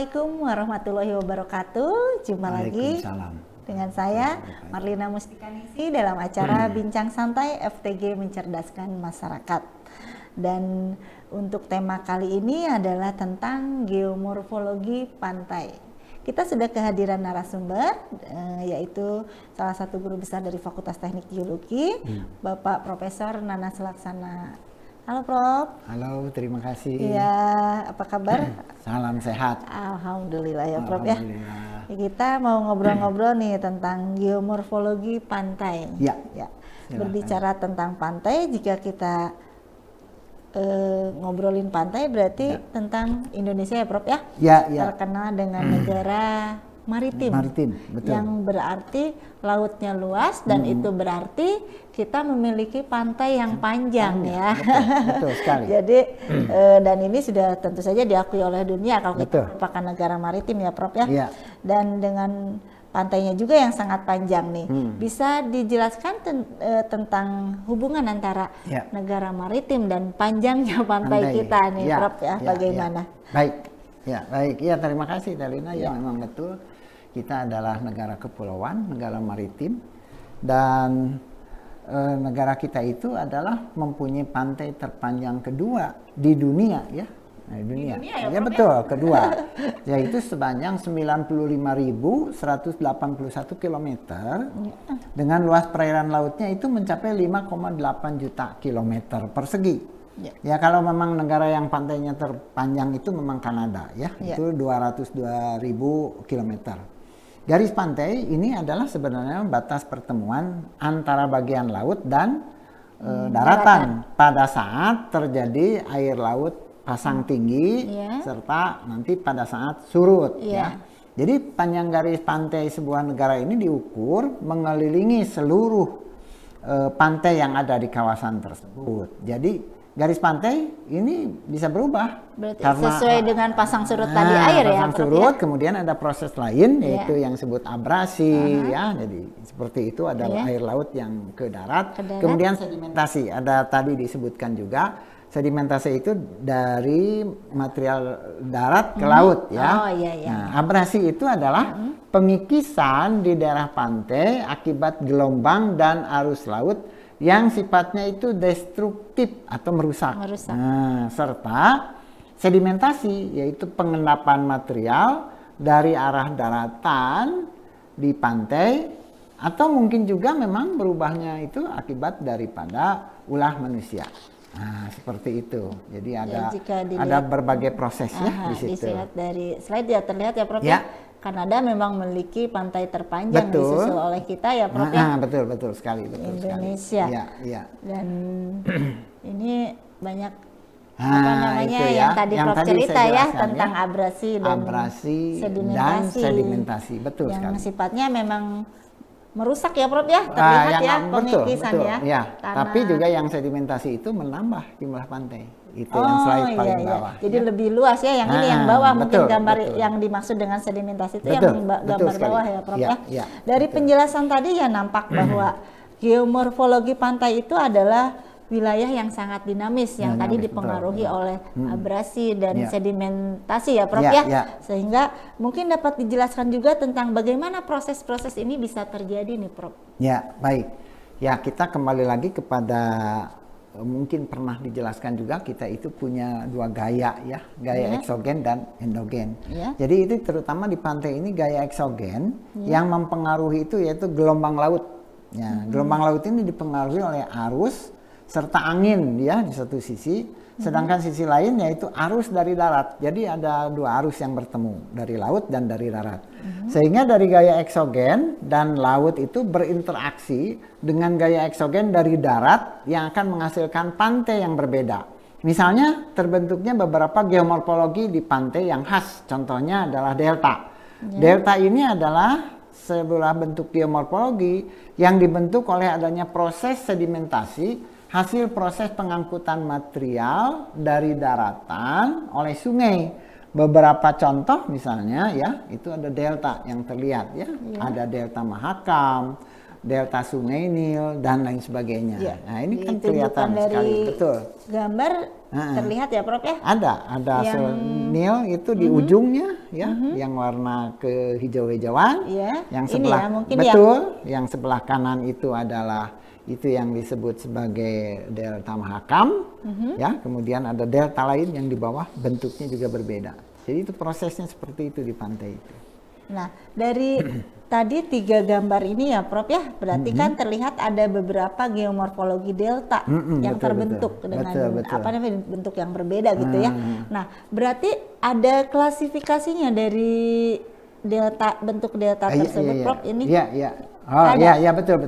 Assalamualaikum warahmatullahi wabarakatuh. Jumpa lagi dengan saya Marlina Mustikanisi dalam acara Bincang Santai FTG Mencerdaskan Masyarakat. Dan untuk tema kali ini adalah tentang geomorfologi pantai. Kita sudah kehadiran narasumber, yaitu salah satu guru besar dari Fakultas Teknik Geologi, Bapak Profesor Nanas Laksana. Halo Prof. Halo, terima kasih. Iya, apa kabar? Salam sehat. Alhamdulillah ya Prof ya. Kita mau ngobrol-ngobrol nih tentang geomorfologi pantai. Ya. Berbicara tentang pantai, jika kita ngobrolin pantai berarti tentang Indonesia ya Prof ya. Ya. Terkenal dengan negara maritim, betul. Yang berarti lautnya luas dan itu berarti kita memiliki pantai yang panjang ya. Betul sekali. Jadi dan ini sudah tentu saja diakui oleh dunia kalau kita merupakan negara maritim ya Prof ya. Dan dengan pantainya juga yang sangat panjang nih. Bisa dijelaskan tentang hubungan antara negara maritim dan panjangnya pantai kita nih Prof ya, bagaimana? Baik. Ya, terima kasih Dalina. Ya, memang betul. Kita adalah negara kepulauan, negara maritim, dan negara kita itu adalah mempunyai pantai terpanjang kedua di dunia ya. Di dunia ya betul, kedua, yaitu sepanjang 95.181 km dengan luas perairan lautnya itu mencapai 5,8 juta kilometer persegi. Ya kalau memang negara yang pantainya terpanjang itu memang Kanada ya, itu 202.000 kilometer. Garis pantai ini adalah sebenarnya batas pertemuan antara bagian laut dan daratan pada saat terjadi air laut pasang tinggi serta nanti pada saat surut ya. Jadi panjang garis pantai sebuah negara ini diukur mengelilingi seluruh pantai yang ada di kawasan tersebut. Jadi garis pantai ini bisa berubah. Berarti karena sesuai dengan pasang surut tadi air ya. Pasang surut, kemudian ada proses lain yaitu yang disebut abrasi ya. Jadi seperti itu ada air laut yang ke darat. Kemudian sedimentasi. Ada tadi disebutkan juga sedimentasi itu dari material darat ke laut ya. Nah, abrasi itu adalah pengikisan di daerah pantai akibat gelombang dan arus laut yang sifatnya itu destruktif atau merusak. Nah, serta sedimentasi yaitu pengendapan material dari arah daratan di pantai atau mungkin juga memang berubahnya itu akibat daripada ulah manusia. Nah, seperti itu. Jadi ada berbagai proses ya di situ. Dilihat dari slide ya terlihat ya Prof ya. Kanada memang memiliki pantai terpanjang disusul oleh kita ya Prof ya. Betul sekali. Indonesia. Iya. Dan ini banyak apa namanya yang tadi Prof cerita ya tentang abrasi dan sedimentasi. Betul yang sekali. Yang sifatnya memang merusak ya Prof ya, terlihat ya pengikisan ya. Tapi juga yang sedimentasi itu menambah jumlah pantai. Itu yang slide paling bawah. Jadi lebih luas ya, yang ini yang bawah mungkin gambar yang dimaksud dengan sedimentasi itu yang gambar bawah ya Prof ya. Dari penjelasan tadi ya nampak bahwa geomorfologi pantai itu adalah wilayah yang sangat dinamis yang tadi dipengaruhi oleh abrasi dan sedimentasi ya Prof ya. Sehingga mungkin dapat dijelaskan juga tentang bagaimana proses-proses ini bisa terjadi nih Prof. Ya, baik. Ya, kita kembali lagi kepada mungkin pernah dijelaskan juga kita itu punya dua gaya ya, gaya eksogen dan endogen. Jadi itu terutama di pantai ini gaya eksogen yang mempengaruhi itu yaitu gelombang laut. Ya, gelombang laut ini dipengaruhi oleh arus serta angin ya di satu sisi, sedangkan sisi lain yaitu arus dari darat. Jadi ada dua arus yang bertemu dari laut dan dari darat. Sehingga dari gaya eksogen dan laut itu berinteraksi dengan gaya eksogen dari darat yang akan menghasilkan pantai yang berbeda. Misalnya terbentuknya beberapa geomorfologi di pantai yang khas. Contohnya adalah delta. Delta ini adalah sebuah bentuk geomorfologi yang dibentuk oleh adanya proses sedimentasi hasil proses pengangkutan material dari daratan oleh sungai. Beberapa contoh misalnya ya, itu ada delta yang terlihat ya. Ada delta Mahakam, delta Sungai Nil dan lain sebagainya. Ya. Nah, ini kan kelihatan sekali, betul. Gambar terlihat ya, Prof ya? Ada Nil itu di ujungnya ya, yang warna kehijau-hijauan. Yang sebelah ini ya, mungkin betul, yang sebelah kanan itu adalah itu yang disebut sebagai delta Mahakam, ya. Kemudian ada delta lain yang di bawah, bentuknya juga berbeda. Jadi itu prosesnya seperti itu di pantai itu. Nah, dari tadi 3 gambar ini ya, Prof ya, berarti kan terlihat ada beberapa geomorfologi delta yang terbentuk dengan apa namanya bentuk yang berbeda gitu ya. Nah, berarti ada klasifikasinya dari bentuk delta tersebut, Prof ini? Iya. Oh, iya betul.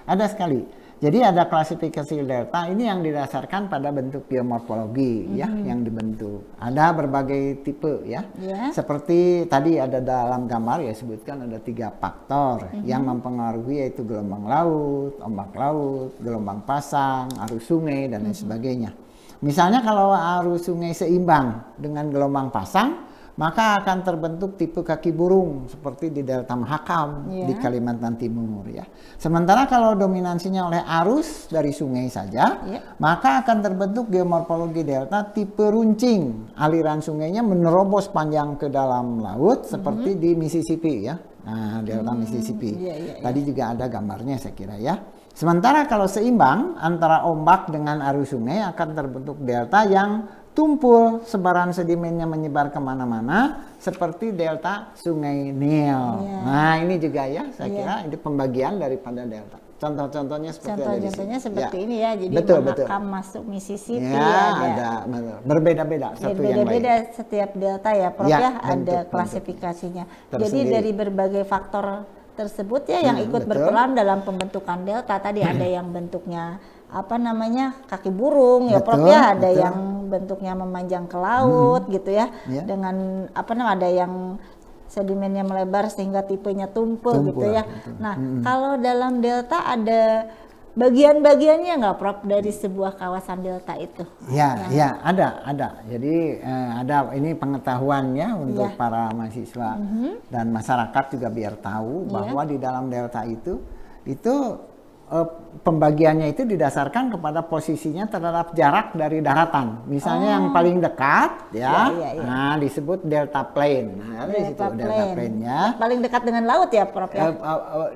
Ada sekali. Jadi ada klasifikasi delta ini yang didasarkan pada bentuk geomorfologi ya yang dibentuk. Ada berbagai tipe ya. Seperti tadi ada dalam gambar ya sebutkan ada 3 faktor yang mempengaruhi, yaitu gelombang laut, ombak laut, gelombang pasang, arus sungai dan lain sebagainya. Misalnya kalau arus sungai seimbang dengan gelombang pasang, maka akan terbentuk tipe kaki burung seperti di delta Mahakam di Kalimantan Timur ya. Sementara kalau dominansinya oleh arus dari sungai saja, maka akan terbentuk geomorfologi delta tipe runcing. Aliran sungainya menerobos panjang ke dalam laut seperti di Mississippi ya. Nah, delta Mississippi. Tadi juga ada gambarnya saya kira ya. Sementara kalau seimbang antara ombak dengan arus sungai akan terbentuk delta yang tumpul, sebaran sedimennya menyebar kemana-mana seperti delta Sungai Nil. Nah, ini juga ya saya kira ini pembagian daripada delta. Contoh-contohnya seperti ini ya. Jadi Mahakam masuk Mississippi ada berbeda-beda satu yang lain. Beda-beda setiap delta ya, Prof ya, ada klasifikasinya. Jadi dari berbagai faktor tersebut ya yang ikut berperan dalam pembentukan delta. Tadi ada yang bentuknya apa namanya kaki burung ya, Prof ya, ada yang bentuknya memanjang ke laut gitu ya, dengan apa namanya ada yang sedimennya melebar sehingga tipenya tumpul gitu ya. Nah, kalau dalam delta ada bagian-bagiannya nggak, Prof, dari sebuah kawasan delta itu? Ya, ada. Jadi ada ini pengetahuannya untuk para mahasiswa dan masyarakat juga biar tahu bahwa di dalam delta itu pembagiannya itu didasarkan kepada posisinya terhadap jarak dari daratan. Misalnya yang paling dekat nah disebut delta plain. Nah, di situ delta plain-nya. Paling dekat dengan laut ya, Prof ya?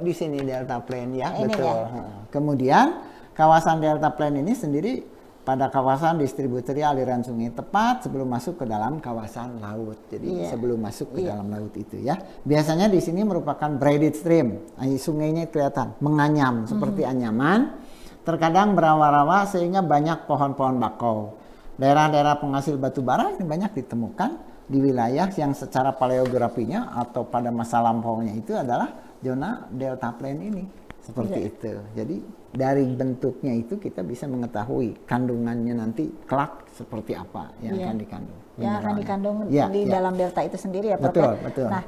Di sini delta plain ya, betul. Kemudian kawasan delta plain ini sendiri pada kawasan distributori aliran sungai tepat sebelum masuk ke dalam kawasan laut. Jadi sebelum masuk ke dalam laut itu ya. Biasanya di sini merupakan braided stream. Sungainya kelihatan menganyam seperti anyaman. Terkadang berawa-rawa sehingga banyak pohon-pohon bakau. Daerah-daerah penghasil batu bara ini banyak ditemukan di wilayah yang secara paleografinya atau pada masa lampaunya itu adalah zona delta plain ini. Seperti itu. Jadi dari bentuknya itu kita bisa mengetahui kandungannya nanti kelak seperti apa yang akan dikandung. Yang akan dikandung di dalam delta itu sendiri ya, Prof. Betul. Nah,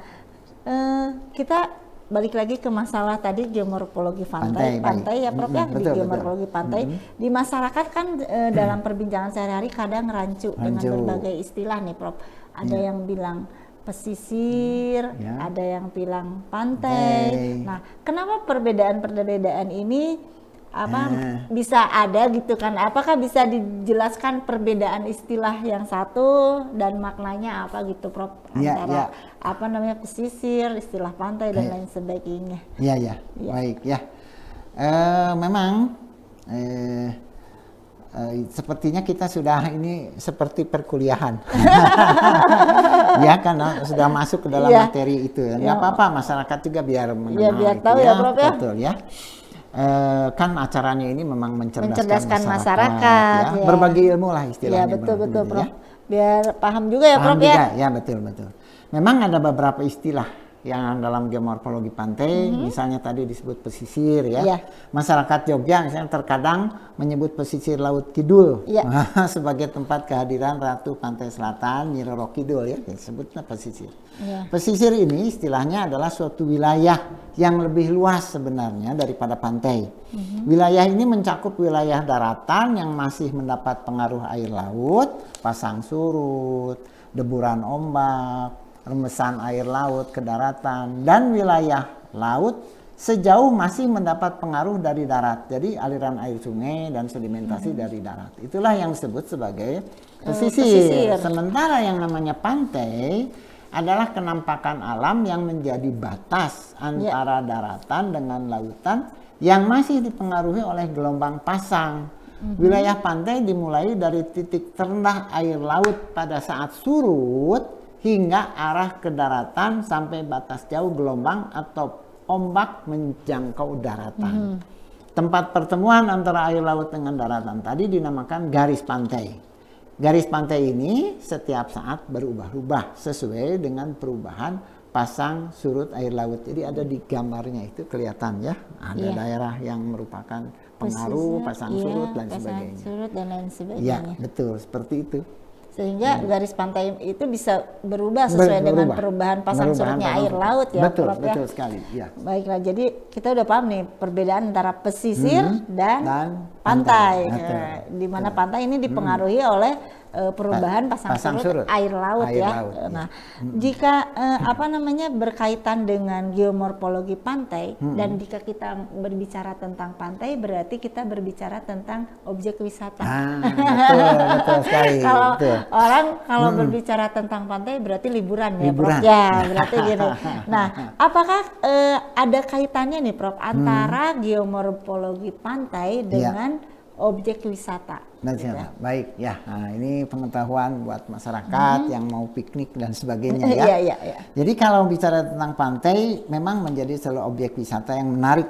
kita balik lagi ke masalah tadi geomorfologi pantai ya, Prof ya. Di geomorfologi pantai di masyarakat kan dalam perbincangan sehari-hari kadang rancu dengan berbagai istilah nih, Prof. Ada yang bilang pesisir, ada yang bilang pantai. Nah, kenapa perbedaan-perbedaan ini bisa ada gitu kan? Apakah bisa dijelaskan perbedaan istilah yang satu dan maknanya apa gitu, Prof? Antara apa namanya pesisir, istilah pantai dan lain sebagainya. Baik ya. Memang sepertinya kita sudah ini seperti perkuliahan. Ya, karena sudah masuk ke dalam materi itu. Nggak apa-apa, masyarakat juga biar mengenal biar tahu ya, Prof ya. Betul ya. Kan acaranya ini memang mencerdaskan masyarakat ya. Berbagi ilmu lah istilahnya. Betul, Prof. Biar paham juga ya, Prof ya. Ya, betul. Memang ada beberapa istilah yang dalam geomorfologi pantai, misalnya tadi disebut pesisir ya. Masyarakat Jogja misalnya terkadang menyebut pesisir Laut Kidul sebagai tempat kehadiran Ratu Pantai Selatan, Nyi Roro Kidul ya, disebutnya pesisir. Pesisir ini istilahnya adalah suatu wilayah yang lebih luas sebenarnya daripada pantai. Wilayah ini mencakup wilayah daratan yang masih mendapat pengaruh air laut, pasang surut, deburan ombak, remesan air laut ke daratan, dan wilayah laut sejauh masih mendapat pengaruh dari darat. Jadi aliran air sungai dan sedimentasi dari darat. Itulah yang disebut sebagai pesisir. Sementara yang namanya pantai adalah kenampakan alam yang menjadi batas antara daratan dengan lautan yang masih dipengaruhi oleh gelombang pasang. Wilayah pantai dimulai dari titik terendah air laut pada saat surut hingga arah ke daratan sampai batas jauh gelombang atau ombak menjangkau daratan. Tempat pertemuan antara air laut dengan daratan tadi dinamakan garis pantai. Garis pantai ini setiap saat berubah-ubah sesuai dengan perubahan pasang surut air laut. Jadi ada di gambarnya itu kelihatan ya, ada daerah yang merupakan pengaruh pasang surut dan sebagainya. Surut dan lain sebagainya. Ya, betul seperti itu. Sehingga garis pantai itu bisa berubah sesuai dengan perubahan pasang surutnya air laut ya, betul, Prof, betul ya. sekali. Ya. Baiklah, jadi kita udah paham nih perbedaan antara pesisir dan pantai. Di mana pantai ini dipengaruhi oleh perubahan pasang surut air laut ya. Nah, jika berkaitan dengan geomorfologi pantai dan jika kita berbicara tentang pantai berarti kita berbicara tentang objek wisata. Betul sekali. Kalau berbicara tentang pantai berarti liburan ya, Prof. Ya, berarti gitu. Nah, apakah ada kaitannya nih, Prof, antara geomorfologi pantai dengan objek wisata? Baik ya. Nah, ini pengetahuan buat masyarakat yang mau piknik dan sebagainya ya. Jadi kalau bicara tentang pantai memang menjadi selalu objek wisata yang menarik.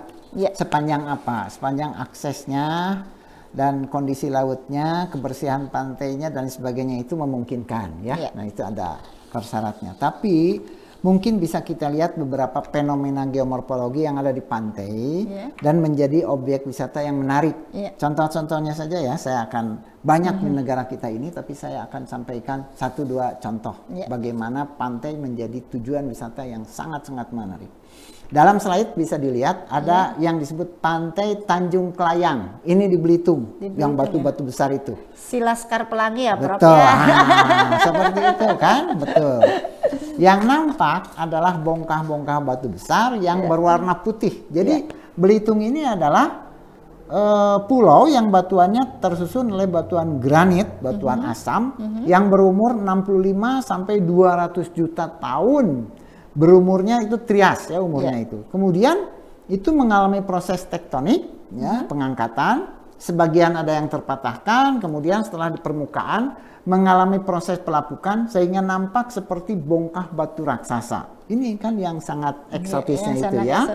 Sepanjang apa? Sepanjang aksesnya dan kondisi lautnya, kebersihan pantainya dan sebagainya itu memungkinkan ya. Nah, itu ada persyaratnya. Tapi mungkin bisa kita lihat beberapa fenomena geomorfologi yang ada di pantai dan menjadi objek wisata yang menarik. Contoh-contohnya saja ya, saya akan banyak di negara kita ini, tapi saya akan sampaikan 1-2 contoh bagaimana pantai menjadi tujuan wisata yang sangat-sangat menarik. Dalam slide bisa dilihat ada yang disebut Pantai Tanjung Kelayang. Ini di Belitung, yang batu-batu besar itu. Silaskar Pelangi ya, Prof. Betul. Seperti itu kan? Betul. Yang nampak adalah bongkah-bongkah batu besar yang berwarna putih. Jadi Belitung ini adalah pulau yang batuannya tersusun oleh batuan granit, batuan asam yang berumur 65 sampai 200 juta tahun. Berumurnya itu Trias ya umurnya itu. Kemudian itu mengalami proses tektonik ya, pengangkatan, sebagian ada yang terpatahkan, kemudian setelah di permukaan mengalami proses pelapukan sehingga nampak seperti bongkah batu raksasa. Ini kan yang sangat eksotisnya itu ya.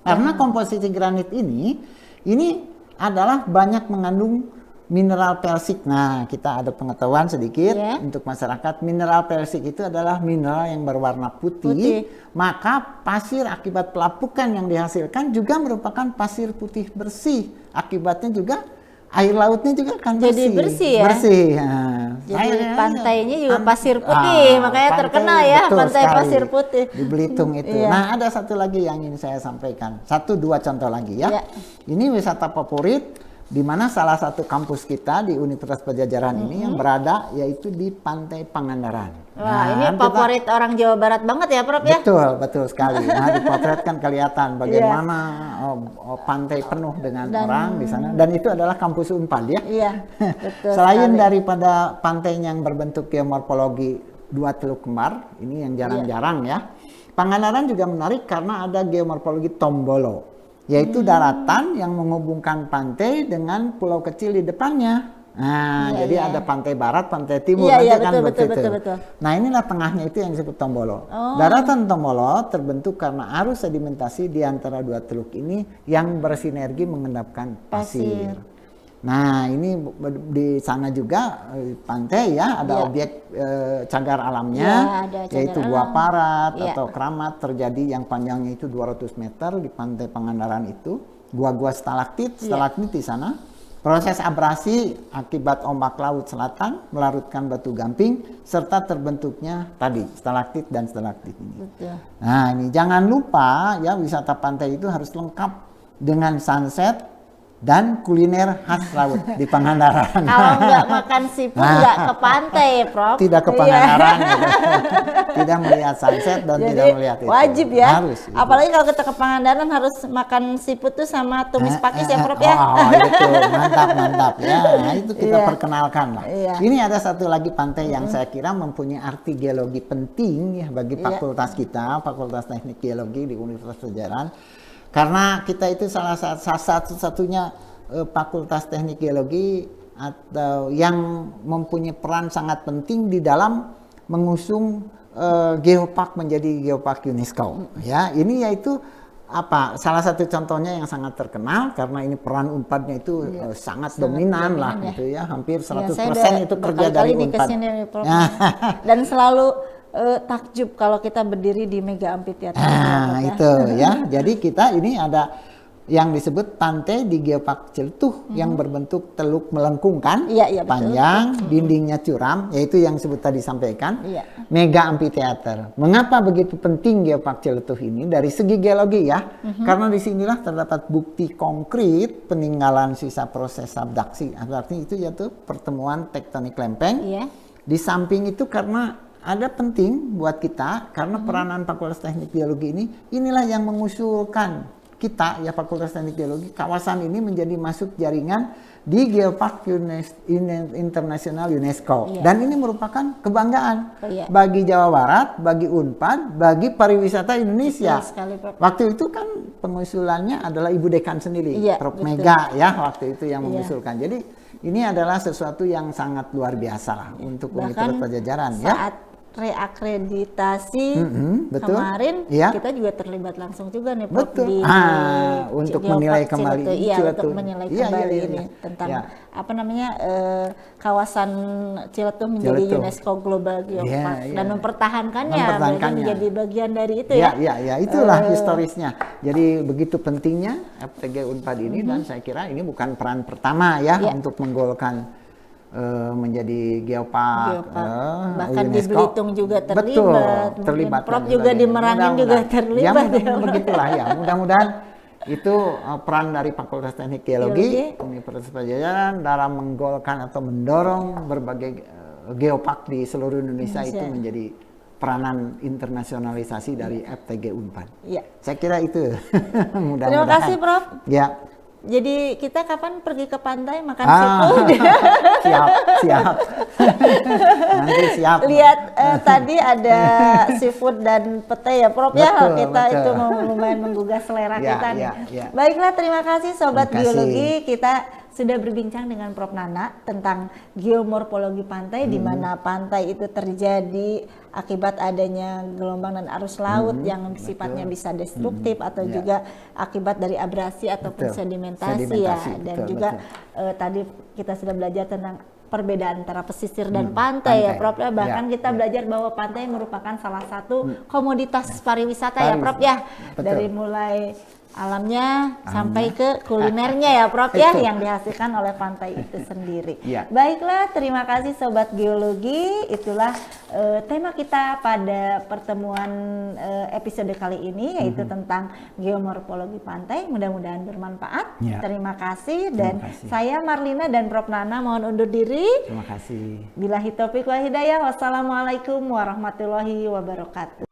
Karena komposisi granit ini adalah banyak mengandung mineral pelsik. Nah, kita ada pengetahuan sedikit untuk masyarakat. Mineral pelsik itu adalah mineral yang berwarna putih. Maka pasir akibat pelapukan yang dihasilkan juga merupakan pasir putih bersih. Akibatnya juga air lautnya juga akan bersih. Jadi bersih ya? Bersih. Nah, jadi pantainya juga pasir putih, makanya terkenal ya pantai sekali. Pasir putih. Di Belitung itu. Nah, ada satu lagi yang ingin saya sampaikan. 1-2 contoh lagi ya. Ini wisata favorit di mana salah satu kampus kita di Universitas Padjadjaran ini yang berada yaitu di Pantai Pangandaran. Wah, ini favorit orang Jawa Barat banget ya, Prof ya? Betul sekali. Nah, di potret kan kelihatan bagaimana pantai penuh dengan orang di sana dan itu adalah kampus Unpad ya. Iya, betul. Selain daripada pantainya yang berbentuk geomorfologi 2 teluk kembar, ini yang jarang-jarang ya. Pangandaran juga menarik karena ada geomorfologi tombolo, yaitu daratan yang menghubungkan pantai dengan pulau kecil di depannya. Nah, jadi ada pantai barat, pantai timur, betul. Nah, inilah tengahnya itu yang disebut tombolo. Daratan tombolo terbentuk karena arus sedimentasi di antara 2 teluk ini yang bersinergi mengendapkan pasir. Nah, ini di sana juga pantai ya, ada objek cagar alamnya, yaitu Gua Parat atau Keramat terjadi yang panjangnya itu 200 meter di Pantai Pangandaran itu. Gua-gua stalaktit di sana. Proses abrasi akibat ombak laut selatan melarutkan batu gamping serta terbentuknya tadi stalaktit dan stalaktit ini. Nah, ini jangan lupa ya, wisata pantai itu harus lengkap dengan sunset, dan kuliner khas laut di Pangandaran. Kalau nggak makan seafood nggak ke pantai, Prof. Tidak ke Pangandaran, gitu. Tidak melihat sunset dan Jadi, tidak melihat itu. wajib ya. Harus. Itu. Apalagi kalau kita ke Pangandaran harus makan seafood tuh sama tumis pakis ya, Prof ya. Oh, itu mantap ya. Nah, itu kita perkenalkan lah. Ini ada satu lagi pantai yang saya kira mempunyai arti geologi penting ya bagi fakultas kita, Fakultas Teknik Geologi di Universitas Padjadjaran. Karena kita itu salah satu-satunya fakultas teknik geologi atau yang mempunyai peran sangat penting di dalam mengusung geopark menjadi geopark UNESCO. Ya, ini yaitu apa? Salah satu contohnya yang sangat terkenal karena ini peran Unpadnya itu sangat dominan lah gitu ya, hampir 100% itu kerja dari Unpad. Dan selalu takjub kalau kita berdiri di Mega Amphitheater. Nah, itu ya. Jadi kita ini ada yang disebut pantai di Geopark Ciletuh yang berbentuk teluk melengkung kan, panjang, dindingnya curam, yaitu yang disebut tadi sampaikan, Mega Amphitheater. Mengapa begitu penting Geopark Ciletuh ini dari segi geologi ya? Karena disinilah terdapat bukti konkret peninggalan sisa proses abduksi. Abduksi itu yaitu pertemuan tektonik lempeng. Di samping itu karena ada penting buat kita karena peranan Fakultas Teknik Geologi inilah yang mengusulkan kita ya Fakultas Teknik Geologi kawasan ini menjadi masuk jaringan di Geopark Internasional UNESCO dan ini merupakan kebanggaan bagi Jawa Barat, bagi Unpad, bagi pariwisata Indonesia. Waktu itu kan pengusulannya adalah Ibu Dekan sendiri, Prof Mega ya waktu itu yang mengusulkan. Jadi ini adalah sesuatu yang sangat luar biasa lah untuk Universitas Padjadjaran ya. Reakreditasi kemarin kita juga terlibat langsung juga nih Prof di untuk menilai kembali untuk menilai kembali ini tentang apa namanya kawasan Ciletuh menjadi UNESCO Global Geopark dan mempertahankannya menjadi bagian dari itu ya. Itulah historisnya. Jadi begitu pentingnya FTG Unpad ini dan saya kira ini bukan peran pertama ya untuk menggolkan menjadi geopark, bahkan di Belitung juga terlibat, Prof juga di Merangin juga terlibat. Begitulah ya, mudah-mudahan itu peran dari Fakultas Teknik Geologi Universitas Padjadjaran dalam menggolkan atau mendorong berbagai geopark di seluruh Indonesia itu menjadi peranan internasionalisasi dari FTG Unpad. Saya kira itu. Mudah-mudahan. Terima kasih Prof. Ya. Jadi kita kapan pergi ke pantai makan seafood? Siap. Nanti siap. Lihat tadi ada seafood dan pete ya Prof ya. Kita itu lumayan menggugah selera kita nih. Baiklah, terima kasih Sobat Geologi. Kita sudah berbincang dengan Prof Nana tentang geomorfologi pantai di mana pantai itu terjadi akibat adanya gelombang dan arus laut yang sifatnya bisa destruktif atau juga akibat dari abrasi ataupun sedimentasi ya. Dan juga tadi kita sudah belajar tentang perbedaan antara pesisir dan pantai ya Prof ya. Bahkan kita belajar bahwa pantai merupakan salah satu komoditas pariwisata ya Prof ya. Dari mulai alamnya sampai ke kulinernya ya Prof ya yang dihasilkan oleh pantai itu sendiri. Baiklah, terima kasih Sobat Geologi. Itulah tema kita pada pertemuan episode kali ini yaitu tentang geomorfologi pantai. Mudah-mudahan bermanfaat. Terima kasih dan saya Marlina dan Prof Nana mohon undur diri. Terima kasih. Billahi taufiq wal hidayah. Wassalamualaikum warahmatullahi wabarakatuh.